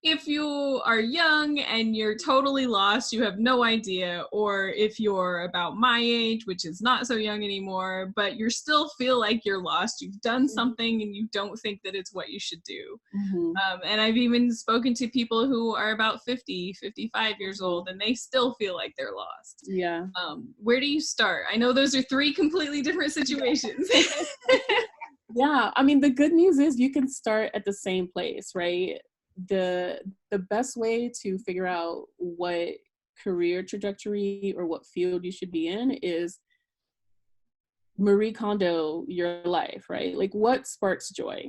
if you are young and you're totally lost, you have no idea, or if you're about my age, which is not so young anymore, but you still feel like you're lost, you've done something and you don't think that it's what you should do. Mm-hmm. And I've even spoken to people who are about 50, 55 years old, and they still feel like they're lost. Yeah. Where do you start? I know those are three completely different situations. Yeah. I mean, the good news is you can start at the same place, right? The best way to figure out what career trajectory or what field you should be in is Marie Kondo your life, right? Like what sparks joy,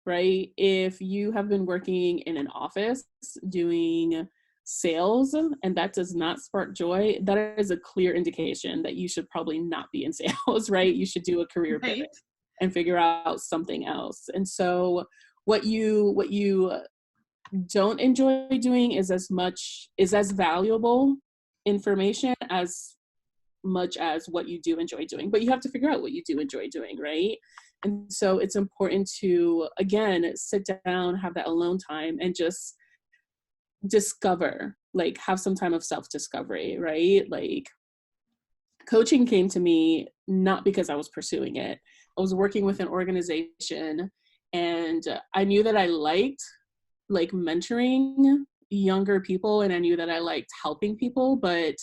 right? If you have been working in an office doing sales and that does not spark joy, that is a clear indication that you should probably not be in sales, right? You should do a career pivot Right. and figure out something else. And so what you don't enjoy doing is as valuable information as much as what you do enjoy doing, but you have to figure out what you do enjoy doing, right? And so it's important to, again, sit down, have that alone time, and just discover, like have some time of self-discovery, right? Like coaching came to me not because I was pursuing it. I was working with an organization and I knew that I liked like mentoring younger people and I knew that I liked helping people, but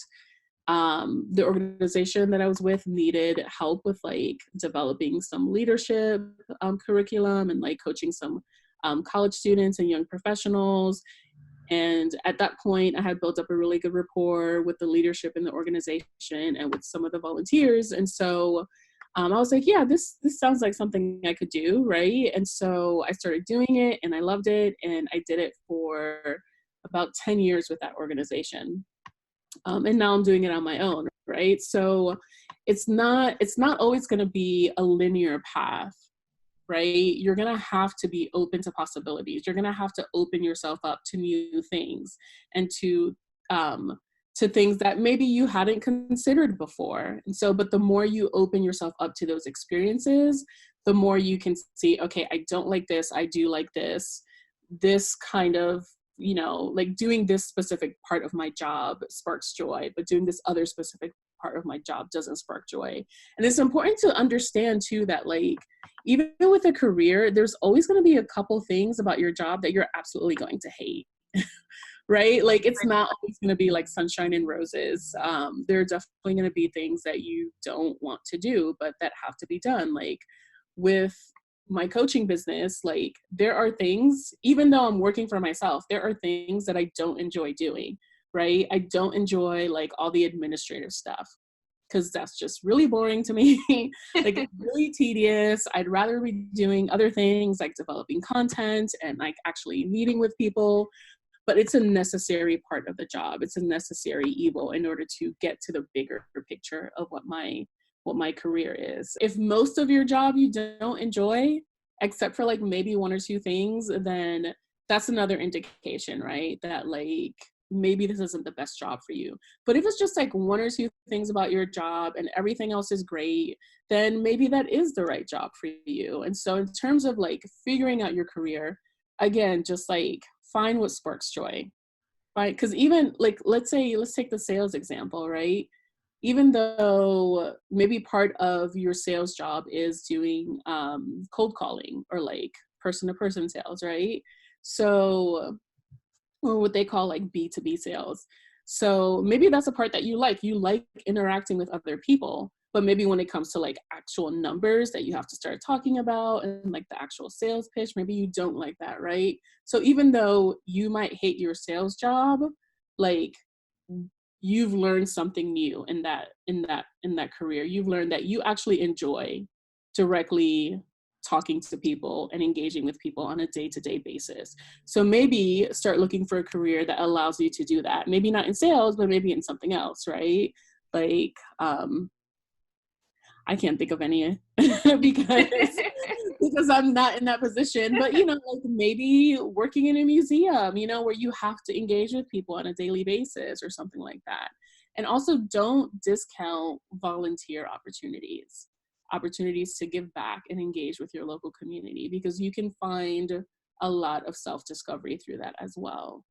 the organization that I was with needed help with like developing some leadership curriculum and like coaching some college students and young professionals. And at that point, I had built up a really good rapport with the leadership in the organization and with some of the volunteers. And so I was like, yeah, this sounds like something I could do, right? And so I started doing it and I loved it. And I did it for about 10 years with that organization. And now I'm doing it on my own, right? So it's not always going to be a linear path, right? You're going to have to be open to possibilities. You're going to have to open yourself up to new things and to things that maybe you hadn't considered before. And so, but the more you open yourself up to those experiences, the more you can see, okay, I don't like this. I do like this kind of, you know, like doing this specific part of my job sparks joy, but doing this other specific part of my job doesn't spark joy. And it's important to understand too that like, even with a career, there's always going to be a couple things about your job that you're absolutely going to hate, right? Like it's not always going to be like sunshine and roses. There are definitely going to be things that you don't want to do, but that have to be done. Like with my coaching business, like there are things, even though I'm working for myself, there are things that I don't enjoy doing, right? I don't enjoy like all the administrative stuff because that's just really boring to me. Like it's really tedious. I'd rather be doing other things like developing content and like actually meeting with people, but it's a necessary part of the job. It's a necessary evil in order to get to the bigger picture of what my career is. If most of your job you don't enjoy, except for like maybe one or two things, then that's another indication, right? That like maybe this isn't the best job for you. But if it's just like one or two things about your job and everything else is great, then maybe that is the right job for you. And so in terms of like figuring out your career, again, just like find what sparks joy, right? Because even like, let's take the sales example, right? Even though maybe part of your sales job is doing cold calling or like person-to-person sales, right? So, or what they call like B2B sales. So maybe that's a part that you like. You like interacting with other people, but maybe when it comes to like actual numbers that you have to start talking about and like the actual sales pitch, maybe you don't like that, right? So even though you might hate your sales job, like you've learned something new in that career. You've learned that you actually enjoy directly talking to people and engaging with people on a day-to-day basis. So maybe start looking for a career that allows you to do that. Maybe not in sales, but maybe in something else, right? Like I can't think of any because I'm not in that position. But you know, like maybe working in a museum, you know, where you have to engage with people on a daily basis or something like that. And also don't discount volunteer opportunities to give back and engage with your local community, because you can find a lot of self-discovery through that as well.